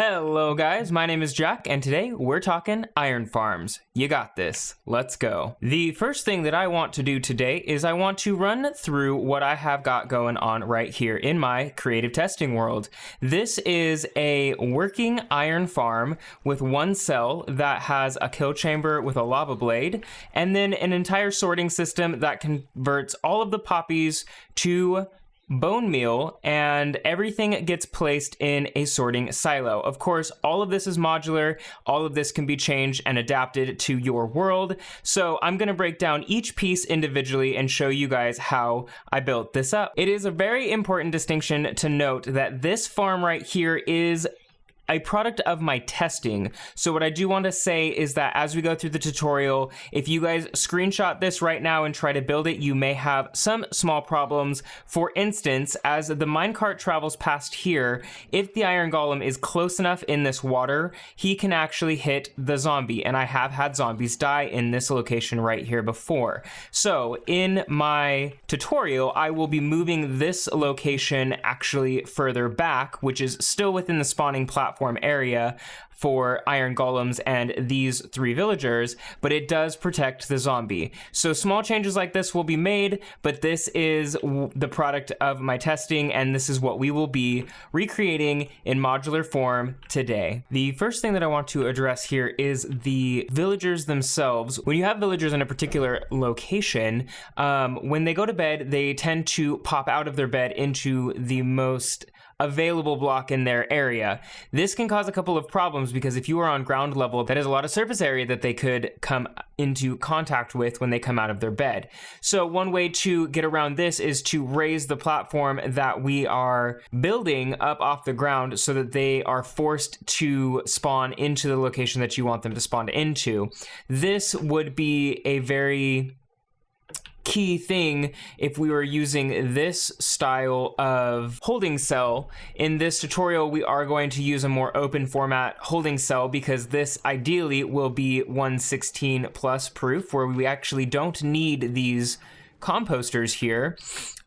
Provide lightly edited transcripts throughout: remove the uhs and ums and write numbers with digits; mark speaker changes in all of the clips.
Speaker 1: Hello guys, my name is Jack, and today we're talking iron farms. You got this. Let's go. The first thing that I want to do today is I want to run through what I have got going on right here in my creative testing world. This is a working iron farm with one cell that has a kill chamber with a lava blade, and then an entire sorting system that converts all of the poppies to bone meal, and everything gets placed in a sorting silo. Of course, all of this is modular. All of this can be changed and adapted to your world. So I'm going to break down each piece individually and show you guys how I built this up. It is a very important distinction to note that this farm right here is a product of my testing. So what I do want to say is that as we go through the tutorial, if you guys screenshot this right now and try to build it, you may have some small problems. For instance, as the minecart travels past here, if the Iron Golem is close enough in this water, he can actually hit the zombie. And I have had zombies die in this location right here before. So in my tutorial, I will be moving this location actually further back, which is still within the spawning platform area for iron golems and these three villagers, but it does protect the zombie. So small changes like this will be made, but this is the product of my testing, and this is what we will be recreating in modular form today. The first thing that I want to address here is the villagers themselves. When you have villagers in a particular location, when they go to bed, they tend to pop out of their bed into the most available block in their area. This can cause a couple of problems because if you are on ground level, that is a lot of surface area that they could come into contact with when they come out of their bed. So one way to get around this is to raise the platform that we are building up off the ground so that they are forced to spawn into the location that you want them to spawn into. This would be a very key thing if we were using this style of holding cell. In this tutorial, we are going to use a more open format holding cell because this ideally will be 116 plus proof, where we actually don't need these composters here.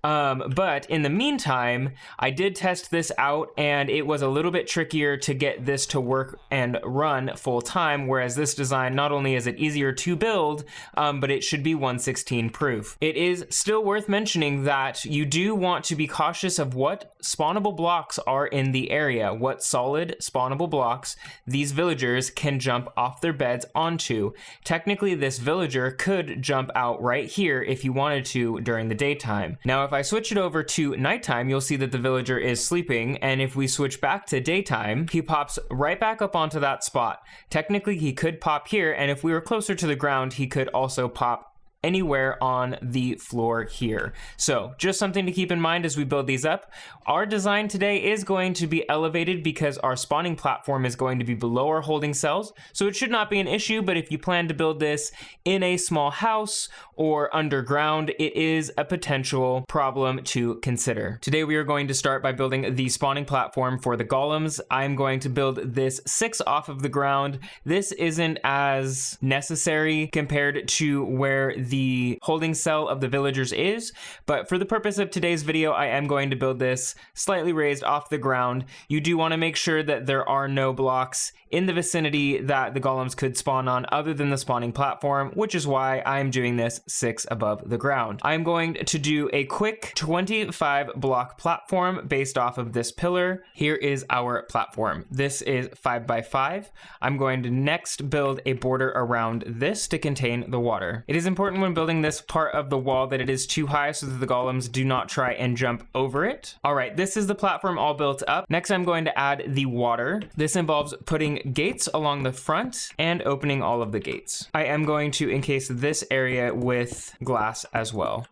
Speaker 1: But in the meantime, I did test this out, and it was a little bit trickier to get this to work and run full time, whereas this design, not only is it easier to build, but it should be 116 proof. It is still worth mentioning that you do want to be cautious of what spawnable blocks are in the area, what solid spawnable blocks these villagers can jump off their beds onto. Technically, this villager could jump out right here if you wanted to during the daytime. Now, if I switch it over to nighttime, you'll see that the villager is sleeping, and if we switch back to daytime, he pops right back up onto that spot. Technically, he could pop here, and if we were closer to the ground, he could also pop anywhere on the floor here. So just something to keep in mind as we build these up. Our design today is going to be elevated because our spawning platform is going to be below our holding cells, so it should not be an issue. But if you plan to build this in a small house or underground, it is a potential problem to consider. Today we are going to start by building the spawning platform for the golems. I'm going to build this 6 off of the ground. This isn't as necessary compared to where the holding cell of the villagers is, but for the purpose of today's video, I am going to build this slightly raised off the ground. You do want to make sure that there are no blocks in the vicinity that the golems could spawn on other than the spawning platform, which is why I'm doing this 6 above the ground. I'm going to do a quick 25 block platform based off of this pillar. Here is our platform. This is 5 by 5. I'm going to next build a border around this to contain the water. It is important when building this part of the wall that it is too high so that the golems do not try and jump over it. All right, this is the platform all built up. Next, I'm going to add the water. This involves putting gates along the front and opening all of the gates. I am going to encase this area with glass as well.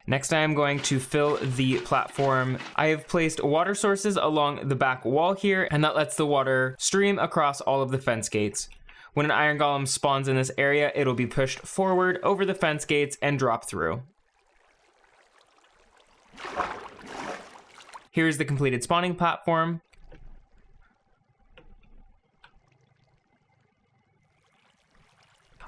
Speaker 1: Next, I am going to fill the platform. I have placed water sources along the back wall here, and that lets the water stream across all of the fence gates. When an iron golem spawns in this area, it'll be pushed forward over the fence gates and drop through. Here's the completed spawning platform.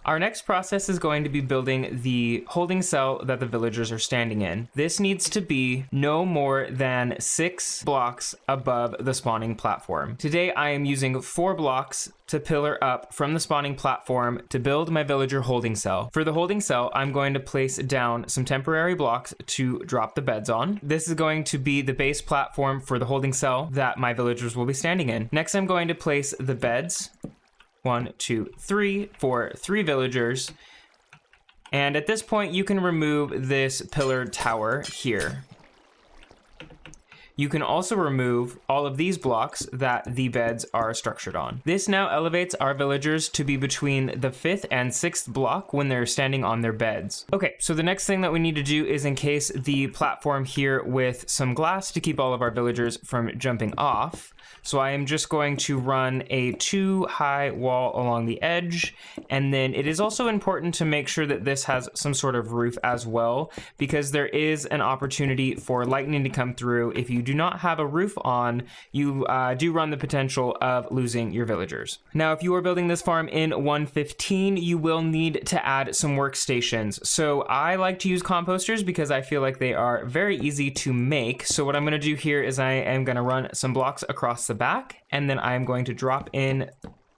Speaker 1: Our next process is going to be building the holding cell that the villagers are standing in. This needs to be no more than 6 blocks above the spawning platform. Today I am using 4 blocks to pillar up from the spawning platform to build my villager holding cell. For the holding cell, I'm going to place down some temporary blocks to drop the beds on. This is going to be the base platform for the holding cell that my villagers will be standing in. Next, I'm going to place the beds, 1, 2, 3, for 3 villagers. And at this point, you can remove this pillared tower here. You can also remove all of these blocks that the beds are structured on. This now elevates our villagers to be between the 5th and 6th block when they're standing on their beds. Okay, so the next thing that we need to do is encase the platform here with some glass to keep all of our villagers from jumping off. So I am just going to run a 2-high wall along the edge, and then it is also important to make sure that this has some sort of roof as well, because there is an opportunity for lightning to come through. If you do not have a roof on, you do run the potential of losing your villagers. Now, if you are building this farm in 1.15, you will need to add some workstations. So I like to use composters because I feel like they are very easy to make. So what I'm going to do here is I am going to run some blocks across the back, and then I'm going to drop in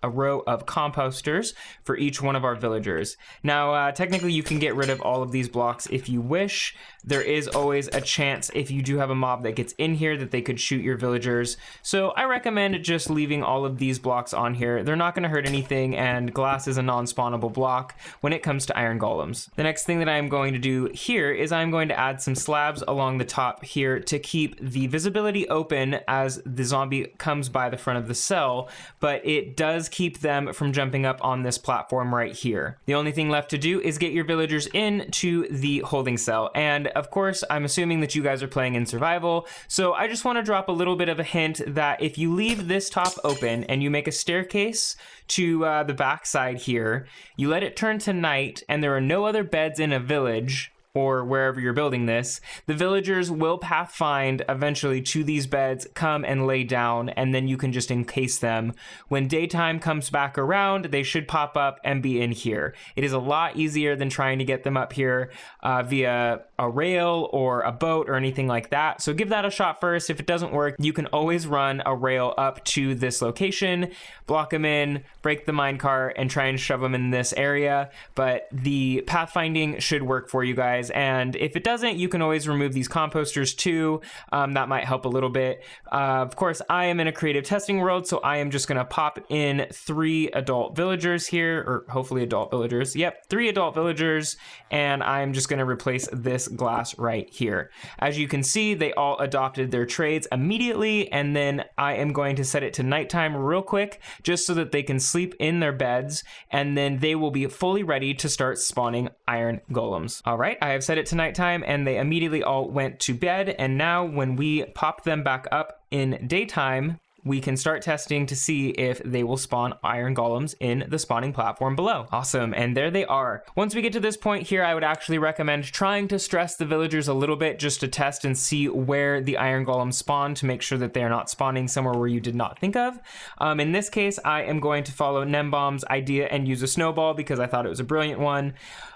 Speaker 1: a row of composters for each one of our villagers. Now, technically you can get rid of all of these blocks if you wish. There is always a chance if you do have a mob that gets in here that they could shoot your villagers. So I recommend just leaving all of these blocks on here. They're not going to hurt anything, and glass is a non-spawnable block when it comes to iron golems. The next thing that I'm going to do here is I'm going to add some slabs along the top here to keep the visibility open as the zombie comes by the front of the cell, but it does keep them from jumping up on this platform right here. The only thing left to do is get your villagers into the holding cell, and of course I'm assuming that you guys are playing in survival, so I just want to drop a little bit of a hint that if you leave this top open and you make a staircase to the back side here, you let it turn to night and there are no other beds in a village or wherever you're building this, the villagers will pathfind eventually to these beds, come and lay down, and then you can just encase them. When daytime comes back around, they should pop up and be in here. It is a lot easier than trying to get them up here via a rail or a boat or anything like that. So give that a shot first. If it doesn't work, you can always run a rail up to this location, block them in, break the minecart, and try and shove them in this area. But the pathfinding should work for you guys. And if it doesn't, you can always remove these composters too. That might help a little bit. Of course, I am in a creative testing world, so I am just going to pop in 3 adult villagers here, or hopefully adult villagers. Yep, 3 adult villagers, and I'm just going to replace this glass right here. As you can see, they all adopted their trades immediately, and then I am going to set it to nighttime real quick, just so that they can sleep in their beds, and then they will be fully ready to start spawning iron golems. All right, I have set it to nighttime, and they immediately all went to bed, and now when we pop them back up in daytime, we can start testing to see if they will spawn iron golems in the spawning platform below. Awesome, and there they are. Once we get to this point here, I would actually recommend trying to stress the villagers a little bit just to test and see where the iron golems spawn to make sure that they are not spawning somewhere where you did not think of. In this case, I am going to follow Gnembon's idea and use a snowball because I thought it was a brilliant one.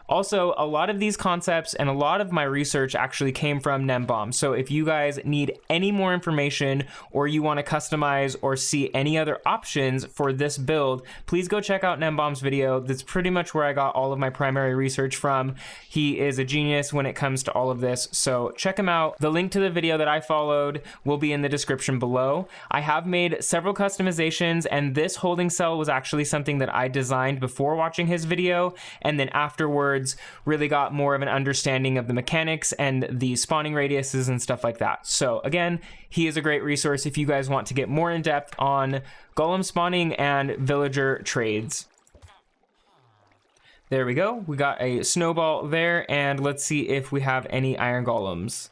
Speaker 1: Also, a lot of these concepts and a lot of my research actually came from Gnembon. So if you guys need any more information or you want to customize or see any other options for this build, please go check out Gnembon's video. That's pretty much where I got all of my primary research from. He is a genius when it comes to all of this, so check him out. The link to the video that I followed will be in the description below. I have made several customizations, and this holding cell was actually something that I designed before watching his video, and then afterwards really got more of an understanding of the mechanics and the spawning radiuses and stuff like that. So again, he is a great resource if you guys want to get more in depth on golem spawning and villager trades. There we go. We got a snowball there, and let's see if we have any iron golems.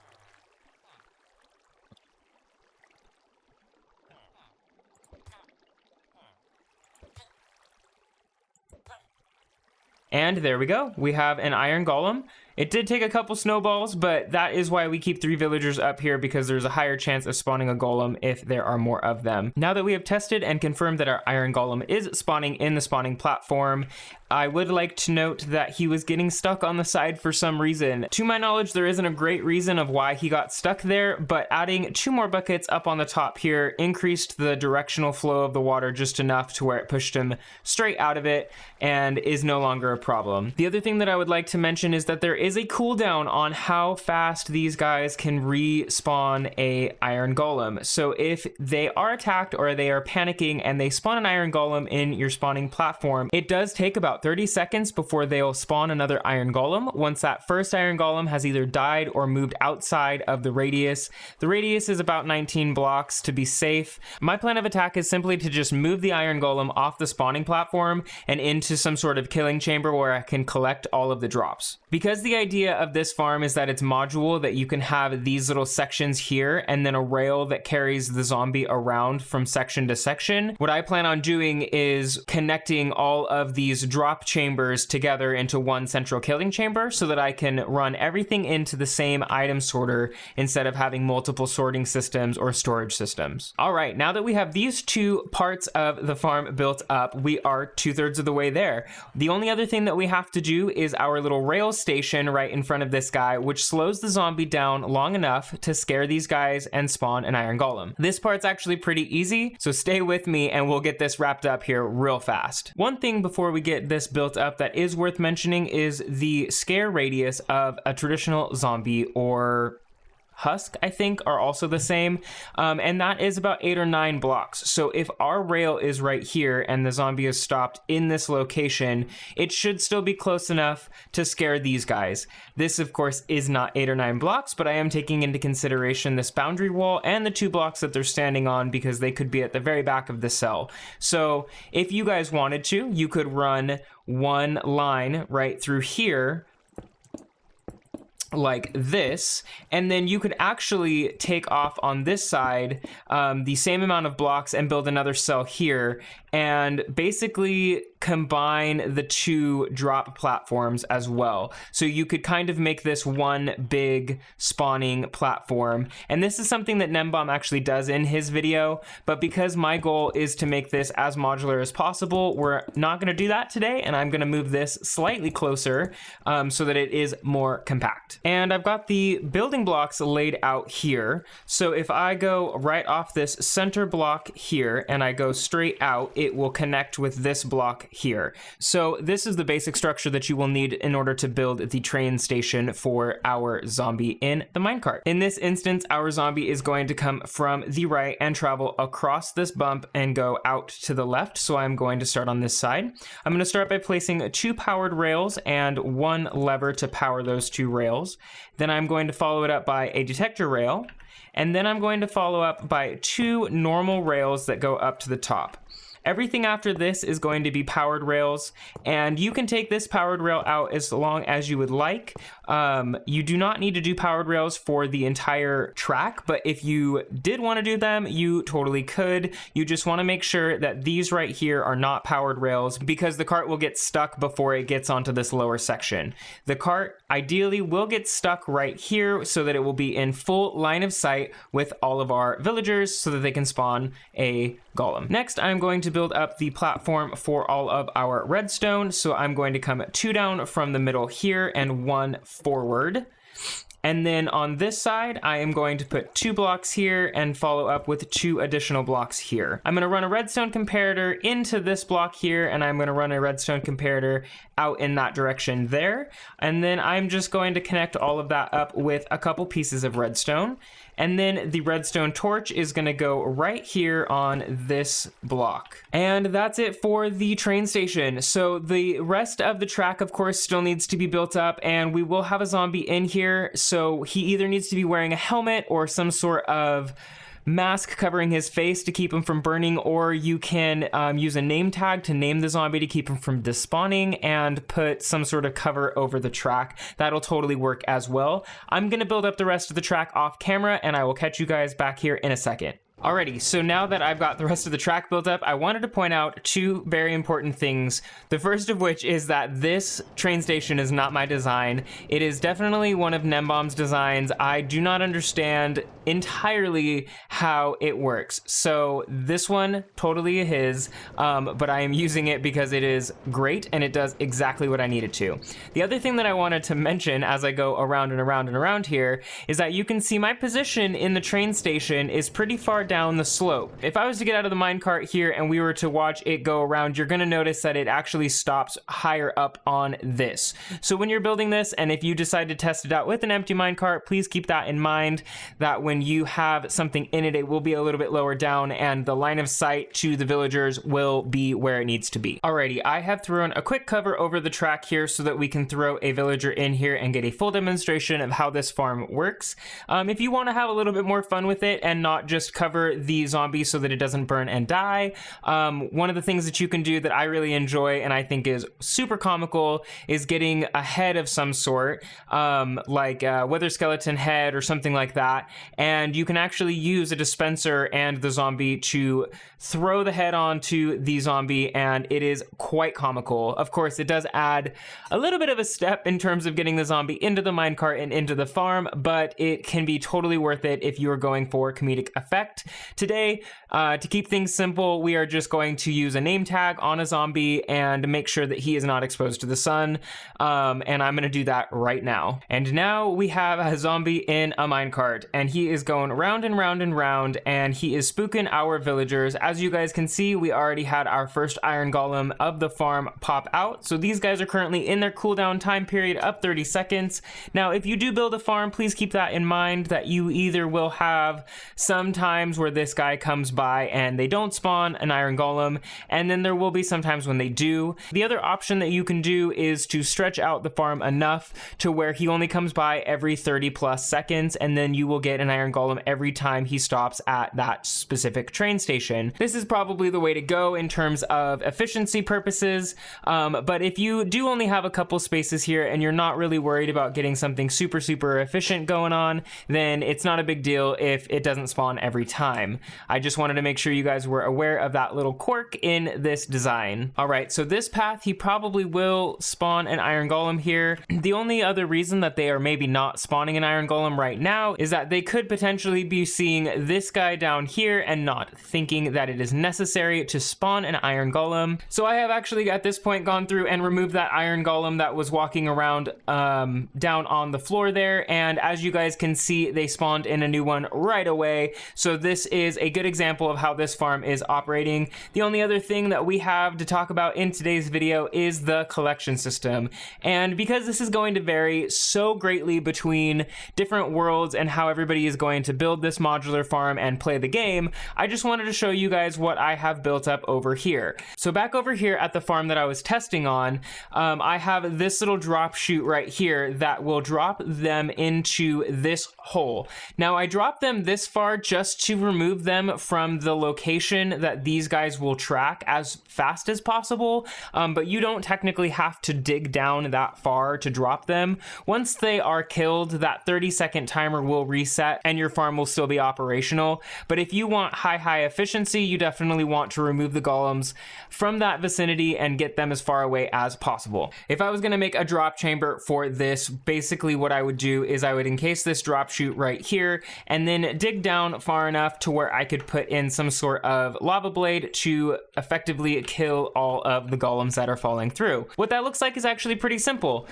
Speaker 1: And there we go. We have an iron golem. It did take a couple snowballs, but that is why we keep 3 villagers up here, because there's a higher chance of spawning a golem if there are more of them. Now that we have tested and confirmed that our iron golem is spawning in the spawning platform, I would like to note that he was getting stuck on the side for some reason. To my knowledge, there isn't a great reason of why he got stuck there, but adding 2 more buckets up on the top here increased the directional flow of the water just enough to where it pushed him straight out of it and is no longer a problem. The other thing that I would like to mention is that there is a cooldown on how fast these guys can respawn a Iron Golem. So if they are attacked or they are panicking and they spawn an Iron Golem in your spawning platform, it does take about 30 seconds before they'll spawn another Iron Golem once that first Iron Golem has either died or moved outside of the radius. The radius is about 19 blocks to be safe. My plan of attack is simply to just move the Iron Golem off the spawning platform and into some sort of killing chamber where I can collect all of the drops. Because the idea of this farm is that it's modular, that you can have these little sections here and then a rail that carries the zombie around from section to section, what I plan on doing is connecting all of these drop chambers together into one central killing chamber so that I can run everything into the same item sorter instead of having multiple sorting systems or storage systems. All right, now that we have these 2 parts of the farm built up, we are 2/3 of the way there. The only other thing that we have to do is our little rail station right in front of this guy, which slows the zombie down long enough to scare these guys and spawn an Iron Golem. This part's actually pretty easy, so stay with me and we'll get this wrapped up here real fast. One thing before we get this built up that is worth mentioning is the scare radius of a traditional zombie or husk, I think, are also the same, and that is about 8 or 9 blocks. So if our rail is right here and the zombie is stopped in this location, it should still be close enough to scare these guys. This, of course, is not 8 or 9 blocks, but I am taking into consideration this boundary wall and the 2 blocks that they're standing on because they could be at the very back of the cell. So if you guys wanted to, you could run one line right through here like this, and then you could actually take off on this side the same amount of blocks and build another cell here and basically combine the 2 drop platforms as well. So you could kind of make this one big spawning platform. And this is something that Gnembon actually does in his video, but because my goal is to make this as modular as possible, we're not gonna do that today, and I'm gonna move this slightly closer so that it is more compact. And I've got the building blocks laid out here. So if I go right off this center block here and I go straight out, it will connect with this block here. So this is the basic structure that you will need in order to build the train station for our zombie in the minecart. In this instance, our zombie is going to come from the right and travel across this bump and go out to the left. So I'm going to start on this side. I'm going to start by placing 2 powered rails and 1 lever to power those 2 rails. Then I'm going to follow it up by a detector rail. And then I'm going to follow up by 2 normal rails that go up to the top. Everything after this is going to be powered rails, and you can take this powered rail out as long as you would like. You do not need to do powered rails for the entire track, but if you did want to do them, you totally could. You just want to make sure that these right here are not powered rails because the cart will get stuck before it gets onto this lower section. The cart ideally will get stuck right here so that it will be in full line of sight with all of our villagers so that they can spawn a golem. Next, I'm going to build up the platform for all of our redstone. So I'm going to come 2 down from the middle here and 1 forward. And then on this side, I am going to put 2 blocks here and follow up with 2 additional blocks here. I'm going to run a redstone comparator into this block here, and I'm going to run a redstone comparator out in that direction there. And then I'm just going to connect all of that up with a couple pieces of redstone. And then the redstone torch is going to go right here on this block. And that's it for the train station. So the rest of the track, of course, still needs to be built up, and we will have a zombie in here. So he either needs to be wearing a helmet or some sort of mask covering his face to keep him from burning, or you can use a name tag to name the zombie to keep him from despawning and put some sort of cover over the track. That'll totally work as well. I'm gonna build up the rest of the track off camera, and I will catch you guys back here in a second. Alrighty, so now that I've got the rest of the track built up, I wanted to point out two very important things. The first of which is that this train station is not my design. It is definitely one of Gnembon's designs. I do not understand entirely how it works. So this one, totally his, but I am using it because it is great and it does exactly what I need it to. The other thing that I wanted to mention as I go around and around and around here is that you can see my position in the train station is pretty far down the slope. If I was to get out of the minecart here and we were to watch it go around, you're going to notice that it actually stops higher up on this. So when you're building this, and if you decide to test it out with an empty minecart, please keep that in mind, that when you have something in it, it will be a little bit lower down and the line of sight to the villagers will be where it needs to be. Alrighty, I have thrown a quick cover over the track here so that we can throw a villager in here and get a full demonstration of how this farm works. If you want to have a little bit more fun with it and not just cover the zombie so that it doesn't burn and die, one of the things that you can do that I really enjoy and I think is super comical is getting a head of some sort, like a wither skeleton head or something like that, and you can actually use a dispenser and the zombie to throw the head onto the zombie, and it is quite comical. Of course, it does add a little bit of a step in terms of getting the zombie into the minecart and into the farm, but it can be totally worth it if you are going for comedic effect. Today, to keep things simple, we are just going to use a name tag on a zombie and make sure that he is not exposed to the sun, and I'm going to do that right now. And now we have a zombie in a minecart, and he is going round and round and round, and he is spooking our villagers. As you guys can see, we already had our first Iron Golem of the farm pop out, so these guys are currently in their cooldown time period of 30 seconds. Now, if you do build a farm, please keep that in mind, that you either will have some times where this guy comes by and they don't spawn an Iron Golem, and then there will be some times when they do. The other option that you can do is to stretch out the farm enough to where he only comes by every 30 plus seconds, and then you will get an Iron Golem every time he stops at that specific train station. This is probably the way to go in terms of efficiency purposes, but if you do only have a couple spaces here and you're not really worried about getting something super efficient going on, then it's not a big deal if it doesn't spawn every time. I just wanted to make sure you guys were aware of that little quirk in this design. Alright, so this path, he probably will spawn an Iron Golem here. The only other reason that they are maybe not spawning an Iron Golem right now is that they could potentially be seeing this guy down here and not thinking that it is necessary to spawn an Iron Golem. So I have actually at this point gone through and removed that Iron Golem that was walking around down on the floor there, and as you guys can see, they spawned in a new one right away. So this is a good example of how this farm is operating. The only other thing that we have to talk about in today's video is the collection system, and because this is going to vary so greatly between different worlds and how everybody is going to build this modular farm and play the game, I just wanted to show you guys what I have built up over here. So back over here at the farm that I was testing on, I have this little drop chute right here that will drop them into this hole. Now I dropped them this far just to remove them from the location that these guys will track as fast as possible, but you don't technically have to dig down that far to drop them. Once they are killed, that 30-second timer will reset and your farm will still be operational. But if you want high efficiency, you definitely want to remove the golems from that vicinity and get them as far away as possible. If I was going to make a drop chamber for this, basically what I would do is I would encase this drop chute right here and then dig down far enough to where I could put in some sort of lava blade to effectively kill all of the golems that are falling through. What that looks like is actually pretty simple.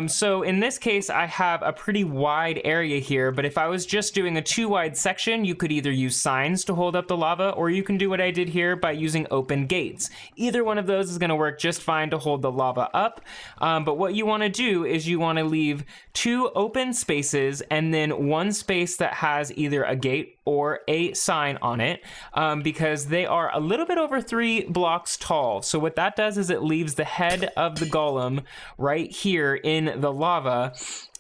Speaker 1: So in this case, I have a pretty wide area here, but if I was just doing a too wide section, you could either use signs to hold up the lava, or you can do what I did here by using open gates. Either one of those is going to work just fine to hold the lava up, but what you want to do is you want to leave two open spaces and then one space that has either a gate or a sign on it, because they are a little bit over 3 blocks tall. So what that does is it leaves the head of the golem right here in the lava,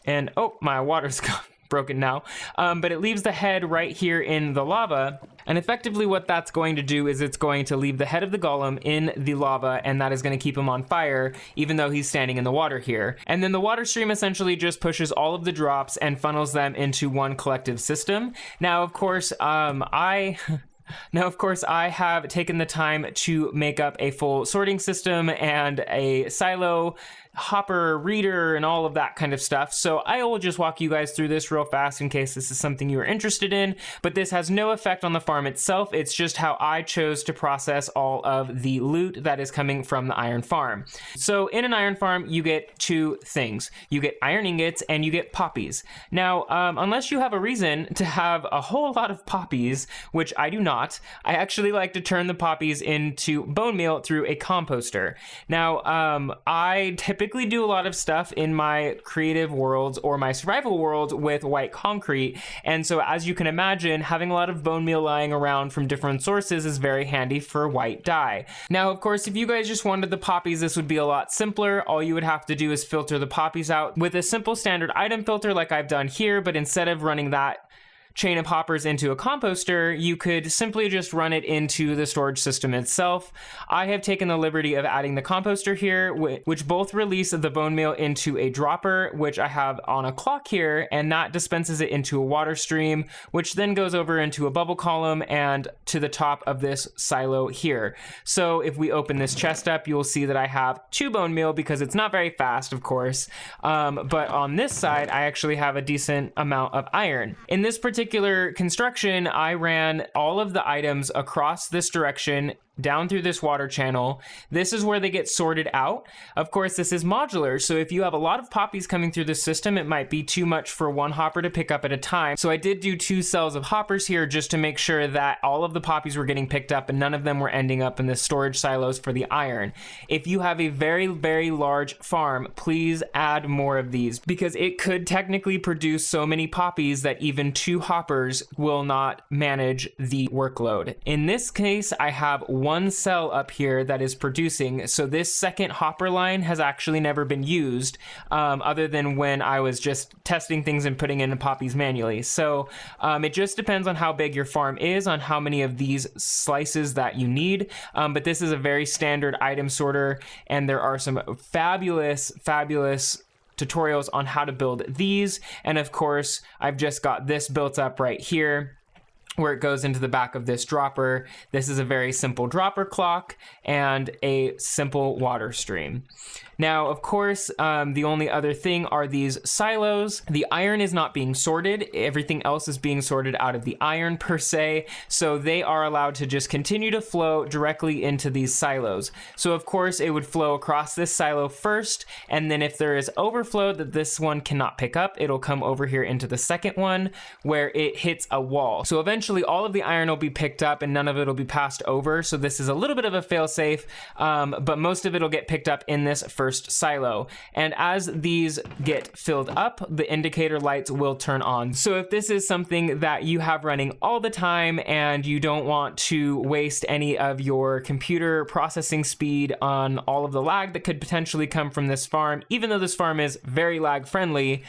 Speaker 1: and oh, my water's gone. Broken now, but it leaves the head right here in the lava, and effectively what that's going to do is it's going to leave the head of the golem in the lava, and that is going to keep him on fire even though he's standing in the water here. And then the water stream essentially just pushes all of the drops and funnels them into one collective system. Now of course I Now, of course, I have taken the time to make up a full sorting system and a silo, hopper, reader, and all of that kind of stuff. So I will just walk you guys through this real fast in case this is something you are interested in, but this has no effect on the farm itself. It's just how I chose to process all of the loot that is coming from the iron farm. So in an iron farm, you get two things. You get iron ingots and you get poppies. Now, unless you have a reason to have a whole lot of poppies, which I do not, I actually like to turn the poppies into bone meal through a composter. Now, I typically do a lot of stuff in my creative worlds or my survival world with white concrete, and so as you can imagine, having a lot of bone meal lying around from different sources is very handy for white dye. Now, of course, if you guys just wanted the poppies, this would be a lot simpler. All you would have to do is filter the poppies out with a simple standard item filter like I've done here, but instead of running that chain of hoppers into a composter, you could simply just run it into the storage system itself. I have taken the liberty of adding the composter here, which both release the bone meal into a dropper, which I have on a clock here, and that dispenses it into a water stream, which then goes over into a bubble column and to the top of this silo here. So if we open this chest up, you'll see that I have 2 bone meal because it's not very fast, of course. But on this side, I actually have a decent amount of iron. In this particular construction, I ran all of the items across this direction down through this water channel. This is where they get sorted out. Of course, this is modular, so if you have a lot of poppies coming through the system, it might be too much for one hopper to pick up at a time. So I did do 2 cells of hoppers here just to make sure that all of the poppies were getting picked up and none of them were ending up in the storage silos for the iron. If you have a very, very large farm, please add more of these because it could technically produce so many poppies that even 2 hoppers will not manage the workload. In this case, I have 1 cell up here that is producing, so this second hopper line has actually never been used other than when I was just testing things and putting in poppies manually. So it just depends on how big your farm is, on how many of these slices that you need, but this is a very standard item sorter, and there are some fabulous tutorials on how to build these. And of course, I've just got this built up right here where it goes into the back of this dropper. This is a very simple dropper clock and a simple water stream. Now, of course, the only other thing are these silos. The iron is not being sorted. Everything else is being sorted out of the iron per se. So they are allowed to just continue to flow directly into these silos. So of course it would flow across this silo first. And then if there is overflow that this one cannot pick up, it'll come over here into the second one where it hits a wall. So eventually all of the iron will be picked up and none of it will be passed over. So this is a little bit of a fail-safe, but most of it will get picked up in this first silo. And as these get filled up, the indicator lights will turn on. So if this is something that you have running all the time and you don't want to waste any of your computer processing speed on all of the lag that could potentially come from this farm, even though this farm is very lag friendly,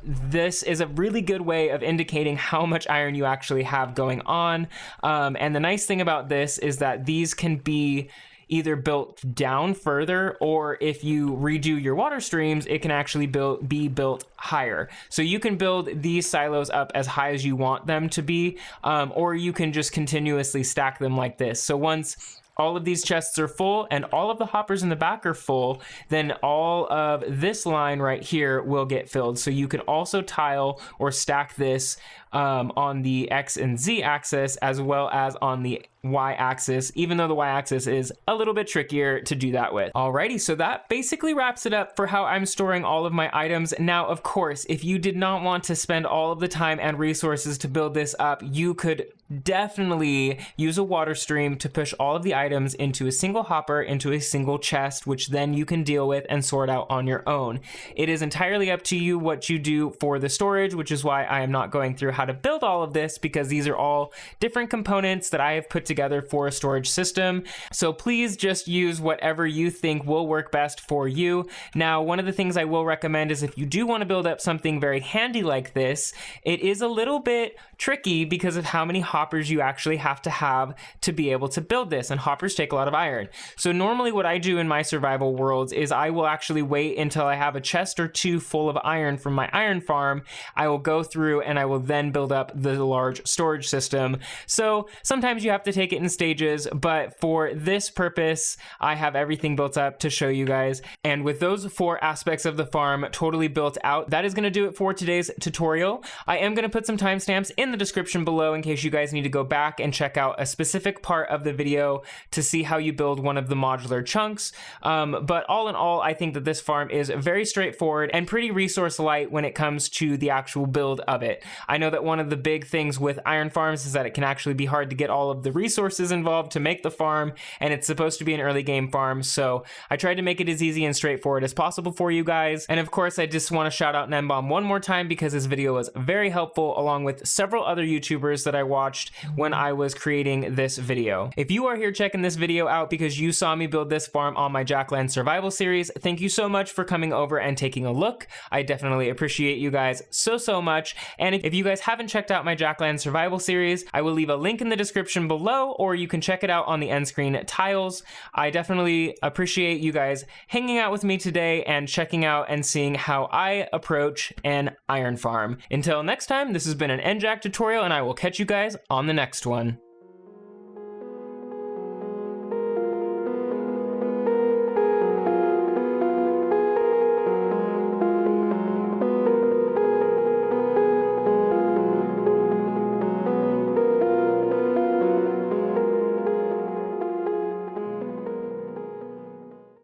Speaker 1: this is a really good way of indicating how much iron you actually have going on. And the nice thing about this is that these can be either built down further, or if you redo your water streams, it can actually be built higher. So you can build these silos up as high as you want them to be, or you can just continuously stack them like this. So once all of these chests are full and all of the hoppers in the back are full, then all of this line right here will get filled. So you can also tile or stack this on the X and Z axis as well as on the Y axis, even though the Y axis is a little bit trickier to do that with. Alrighty, so that basically wraps it up for how I'm storing all of my items. Now, of course, if you did not want to spend all of the time and resources to build this up, you could definitely use a water stream to push all of the items into a single hopper, into a single chest, which then you can deal with and sort out on your own. It is entirely up to you what you do for the storage, which is why I am not going through how to build all of this, because these are all different components that I have put together for a storage system. So please just use whatever you think will work best for you. Now, one of the things I will recommend is if you do want to build up something very handy like this, it is a little bit tricky because of how many hoppers you actually have to be able to build this, and hoppers take a lot of iron. So normally what I do in my survival worlds is I will actually wait until I have a chest or two full of iron from my iron farm. I will go through and I will then then build up the large storage system. So sometimes you have to take it in stages, but for this purpose, I have everything built up to show you guys. And with those 4 aspects of the farm totally built out, that is going to do it for today's tutorial. I am going to put some timestamps in the description below in case you guys need to go back and check out a specific part of the video to see how you build one of the modular chunks. But all in all, I think that this farm is very straightforward and pretty resource light when it comes to the actual build of it. I know that one of the big things with iron farms is that it can actually be hard to get all of the resources involved to make the farm, and it's supposed to be an early game farm, so I tried to make it as easy and straightforward as possible for you guys. And of course, I just want to shout out Gnembon one more time because his video was very helpful, along with several other YouTubers that I watched when I was creating this video. If you are here checking this video out because you saw me build this farm on my Jackland survival series, thank you so much for coming over and taking a look. I definitely appreciate you guys so much. And if you guys haven't checked out my Jackland survival series, I will leave a link in the description below, or you can check it out on the end screen tiles. I definitely appreciate you guys hanging out with me today and checking out and seeing how I approach an iron farm. Until next time, this has been an NJack tutorial, and I will catch you guys on the next one.